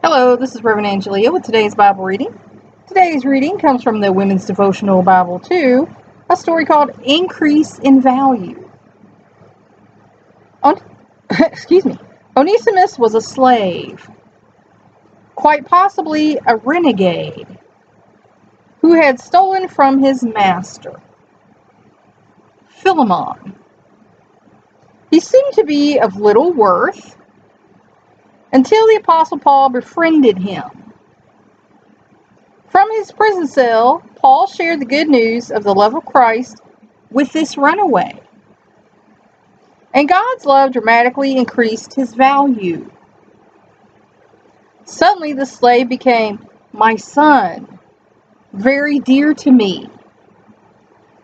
Hello, this is Reverend Angelia with today's Bible reading. Today's reading comes from the Women's Devotional Bible 2, a story called Increase in Value. Onesimus was a slave, quite possibly a renegade, who had stolen from his master, Philemon. He seemed to be of little worth until the Apostle Paul befriended him. From his prison cell, Paul shared the good news of the love of Christ with this runaway. And God's love dramatically increased his value. Suddenly the slave became my son, very dear to me,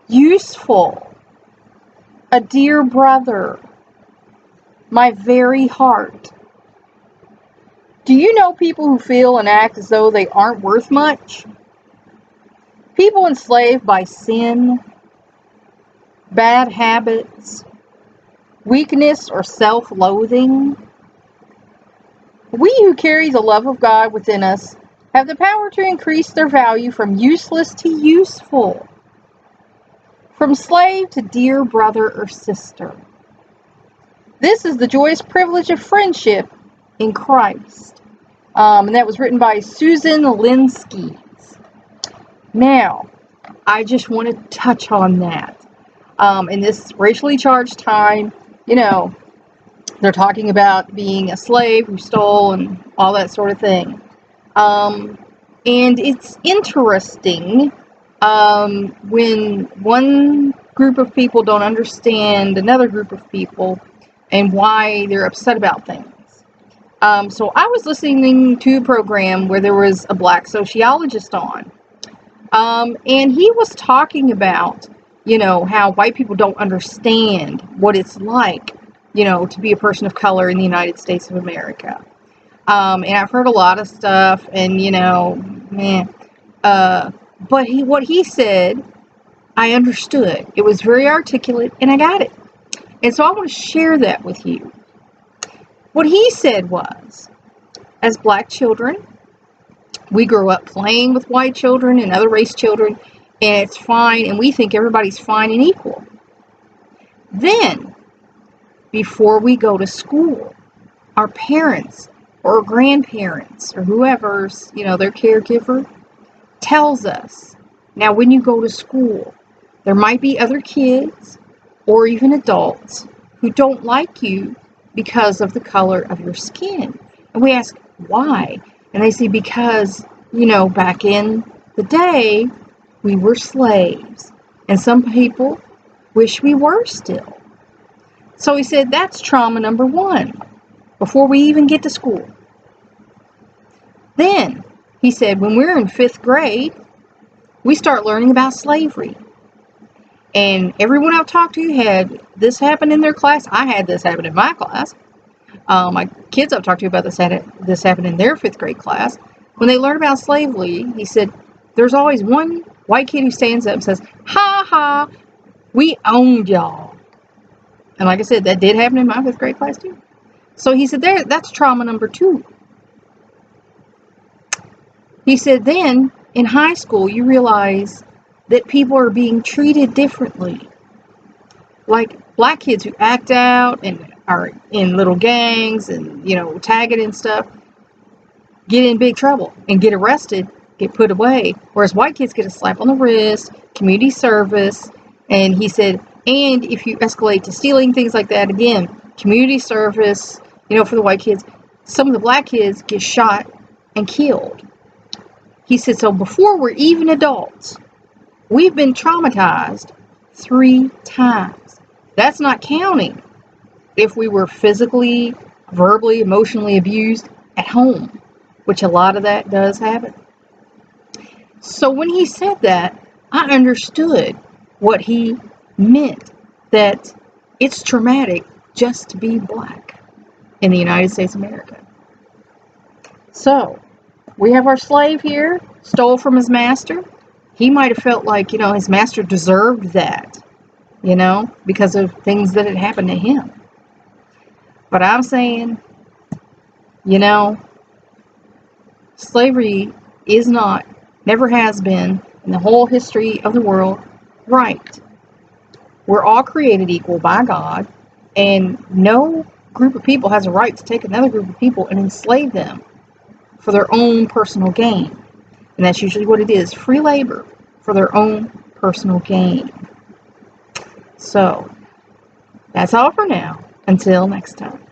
useful, a dear brother, my very heart. Do you know people who feel and act as though they aren't worth much? People enslaved by sin, bad habits, weakness, or self-loathing. We who carry the love of God within us have the power to increase their value from useless to useful, from slave to dear brother or sister. This is the joyous privilege of friendship in Christ. And that was written by Susan Linsky. Now, I just want to touch on that. In this racially charged time, they're talking about being a slave who stole and all that sort of thing. And it's interesting when one group of people don't understand another group of people and why they're upset about things. So I was listening to a program where there was a black sociologist on. And he was talking about, how white people don't understand what it's like, to be a person of color in the United States of America. And I've heard a lot of stuff and, but what he said, I understood. It was very articulate and I got it. And so I want to share that with you. What he said was, as black children, we grow up playing with white children and other race children, and it's fine, and we think everybody's fine and equal. Then, before we go to school, our parents or grandparents or whoever's, their caregiver, tells us, now when you go to school, there might be other kids or even adults who don't like you because of the color of your skin. And we ask, why? And they say, because, back in the day, we were slaves. And some people wish we were still. So he said, that's trauma number one, before we even get to school. Then, he said, when we're in 5th grade, we start learning about slavery. And everyone I've talked to had this happen in their class. I had this happen in my class. My kids I've talked to about this happened in their 5th grade class. When they learn about slavery, he said, there's always one white kid who stands up and says, ha ha, we owned y'all. And like I said, that did happen in my 5th grade class too. So he said, that's trauma number 2. He said, then in high school, you realize that people are being treated differently. Like black kids who act out and are in little gangs and, tagging and stuff, get in big trouble and get arrested, get put away. Whereas white kids get a slap on the wrist, community service. And he said, and if you escalate to stealing, things like that, again, community service, for the white kids. Some of the black kids get shot and killed. He said, so before we're even adults, we've been traumatized 3 times. That's not counting if we were physically, verbally, emotionally abused at home, which a lot of that does happen. So when he said that, I understood what he meant, that it's traumatic just to be black in the United States of America. So, we have our slave here, stole from his master. He might have felt like, his master deserved that, because of things that had happened to him. But I'm saying, Slavery is not, never has been, in the whole history of the world, right. We're all created equal by God, and no group of people has a right to take another group of people and enslave them for their own personal gain. And that's usually what it is, free labor for their own personal gain. So, that's all for now. Until next time.